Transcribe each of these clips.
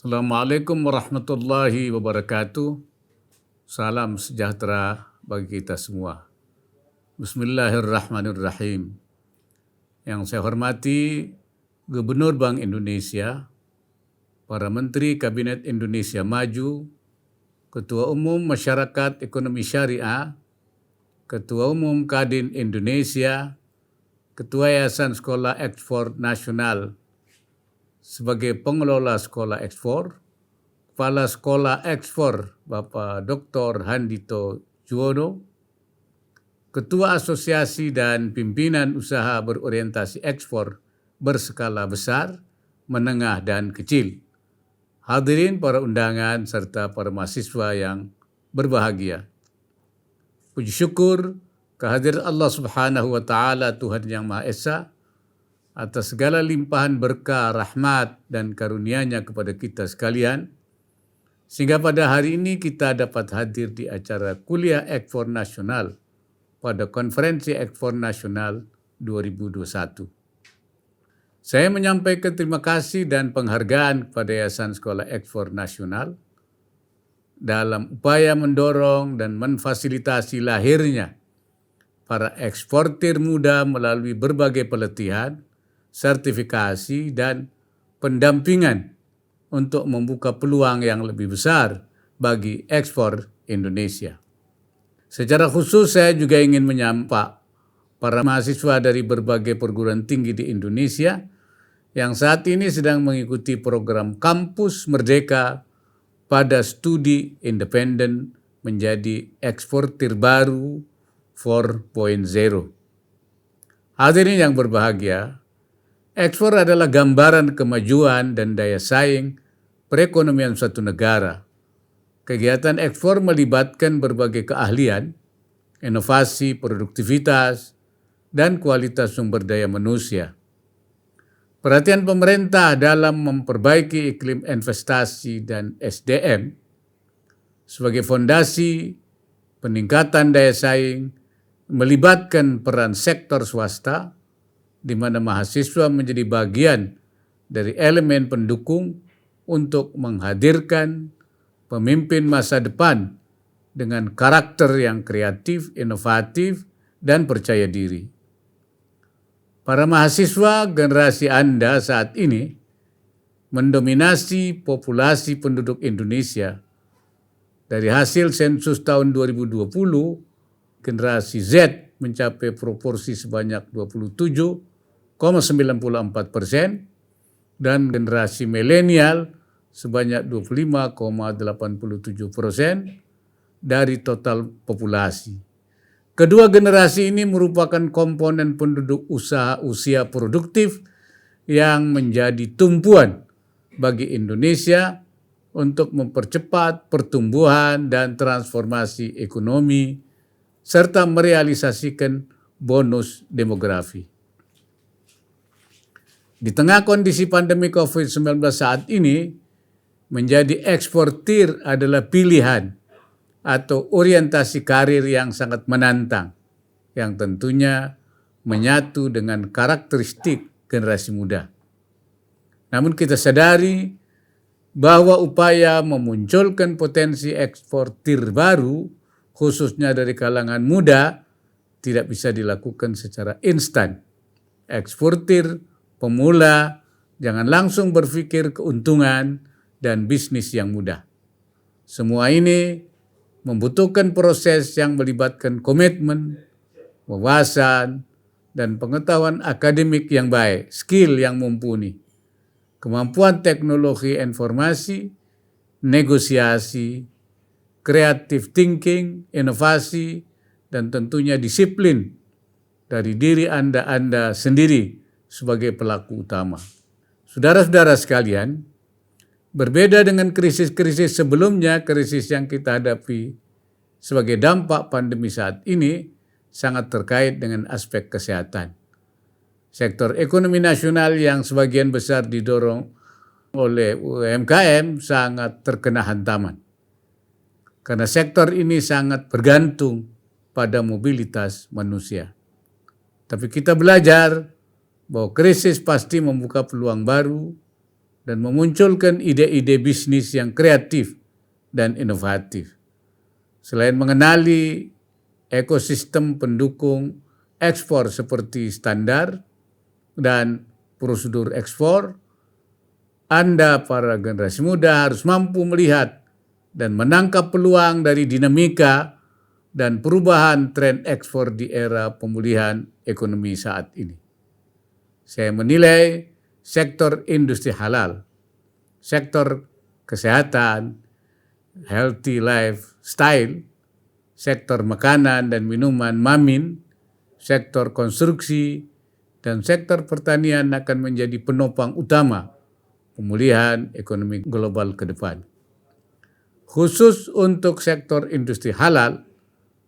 Assalamualaikum warahmatullahi wabarakatuh. Salam sejahtera bagi kita semua. Bismillahirrahmanirrahim. Yang saya hormati Gubernur Bank Indonesia, para Menteri Kabinet Indonesia Maju, Ketua Umum Masyarakat Ekonomi Syariah, Ketua Umum Kadin Indonesia, Ketua Yayasan Sekolah Ekspor Nasional sebagai pengelola Sekolah Ekspor, Kepala Sekolah Ekspor Bapak Dr. Handito Juwono, Ketua Asosiasi dan Pimpinan Usaha Berorientasi Ekspor Berskala Besar, Menengah dan Kecil. Hadirin para undangan serta para mahasiswa yang berbahagia. Puji syukur kehadiran Allah Subhanahu wa taala, Tuhan yang Maha Esa, atas segala limpahan berkah, rahmat dan karunia-Nya kepada kita sekalian, sehingga pada hari ini kita dapat hadir di acara Kuliah Ekspor Nasional pada Konferensi Ekspor Nasional 2021. Saya menyampaikan terima kasih dan penghargaan kepada Yayasan Sekolah Ekspor Nasional dalam upaya mendorong dan memfasilitasi lahirnya para eksportir muda melalui berbagai pelatihan, sertifikasi, dan pendampingan untuk membuka peluang yang lebih besar bagi ekspor Indonesia. Secara khusus saya juga ingin menyapa para mahasiswa dari berbagai perguruan tinggi di Indonesia yang saat ini sedang mengikuti program Kampus Merdeka pada studi independen menjadi eksportir baru 4.0. Hadirin yang berbahagia, ekspor adalah gambaran kemajuan dan daya saing perekonomian suatu negara. Kegiatan ekspor melibatkan berbagai keahlian, inovasi, produktivitas, dan kualitas sumber daya manusia. Perhatian pemerintah dalam memperbaiki iklim investasi dan SDM sebagai fondasi peningkatan daya saing melibatkan peran sektor swasta, di mana mahasiswa menjadi bagian dari elemen pendukung untuk menghadirkan pemimpin masa depan dengan karakter yang kreatif, inovatif, dan percaya diri. Para mahasiswa generasi Anda saat ini mendominasi populasi penduduk Indonesia. Dari hasil sensus tahun 2020, generasi Z mencapai proporsi sebanyak 27,94% dan generasi milenial sebanyak 25,87% dari total populasi. Kedua generasi ini merupakan komponen penduduk usia produktif yang menjadi tumpuan bagi Indonesia untuk mempercepat pertumbuhan dan transformasi ekonomi serta merealisasikan bonus demografi. Di tengah kondisi pandemi COVID-19 saat ini, menjadi eksportir adalah pilihan atau orientasi karir yang sangat menantang, yang tentunya menyatu dengan karakteristik generasi muda. Namun kita sadari bahwa upaya memunculkan potensi eksportir baru, khususnya dari kalangan muda, tidak bisa dilakukan secara instan. Eksportir pemula jangan langsung berpikir keuntungan dan bisnis yang mudah. Semua ini membutuhkan proses yang melibatkan komitmen, wawasan, dan pengetahuan akademik yang baik, skill yang mumpuni, kemampuan teknologi informasi, negosiasi, creative thinking, inovasi, dan tentunya disiplin dari diri Anda sendiri sebagai pelaku utama. Saudara-saudara sekalian, berbeda dengan krisis-krisis sebelumnya, krisis yang kita hadapi sebagai dampak pandemi saat ini sangat terkait dengan aspek kesehatan. Sektor ekonomi nasional yang sebagian besar didorong oleh UMKM sangat terkena hantaman. Karena sektor ini sangat bergantung pada mobilitas manusia. Tapi kita belajar bahwa krisis pasti membuka peluang baru dan memunculkan ide-ide bisnis yang kreatif dan inovatif. Selain mengenali ekosistem pendukung ekspor seperti standar dan prosedur ekspor, Anda para generasi muda harus mampu melihat dan menangkap peluang dari dinamika dan perubahan tren ekspor di era pemulihan ekonomi saat ini. Saya menilai sektor industri halal, sektor kesehatan, healthy lifestyle, sektor makanan dan minuman Mamin, sektor konstruksi, dan sektor pertanian akan menjadi penopang utama pemulihan ekonomi global ke depan. Khusus untuk sektor industri halal,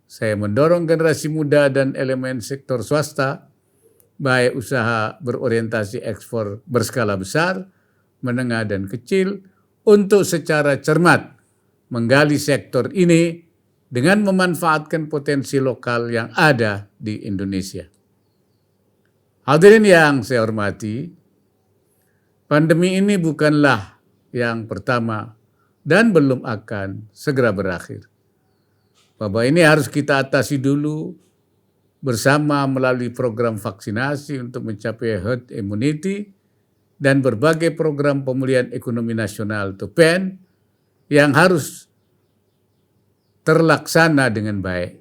saya mendorong generasi muda dan elemen sektor swasta, baik usaha berorientasi ekspor berskala besar, menengah dan kecil, untuk secara cermat menggali sektor ini dengan memanfaatkan potensi lokal yang ada di Indonesia. Hadirin yang saya hormati, pandemi ini bukanlah yang pertama dan belum akan segera berakhir. Bahwa ini harus kita atasi dulu bersama melalui program vaksinasi untuk mencapai herd immunity dan berbagai program pemulihan ekonomi nasional atau PEN yang harus terlaksana dengan baik.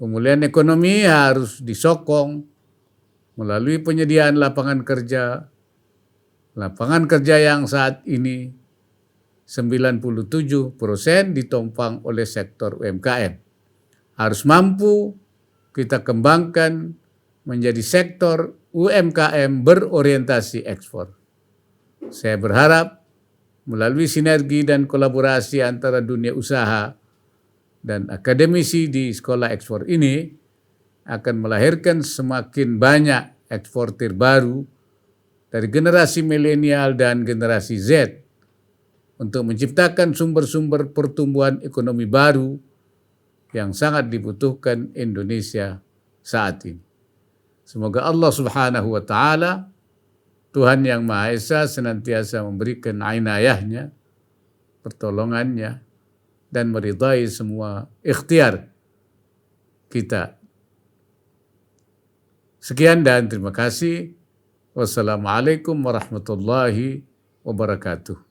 Pemulihan ekonomi harus disokong melalui penyediaan lapangan kerja yang saat ini 97% ditopang oleh sektor UMKM. Harus mampu kita kembangkan menjadi sektor UMKM berorientasi ekspor. Saya berharap melalui sinergi dan kolaborasi antara dunia usaha dan akademisi di sekolah ekspor ini akan melahirkan semakin banyak eksportir baru dari generasi milenial dan generasi Z untuk menciptakan sumber-sumber pertumbuhan ekonomi baru yang sangat dibutuhkan Indonesia saat ini. Semoga Allah Subhanahu wa Ta'ala, Tuhan yang Maha Esa, senantiasa memberikan inayahnya, pertolongannya, dan meridai semua ikhtiar kita. Sekian dan terima kasih. Wassalamualaikum warahmatullahi wabarakatuh.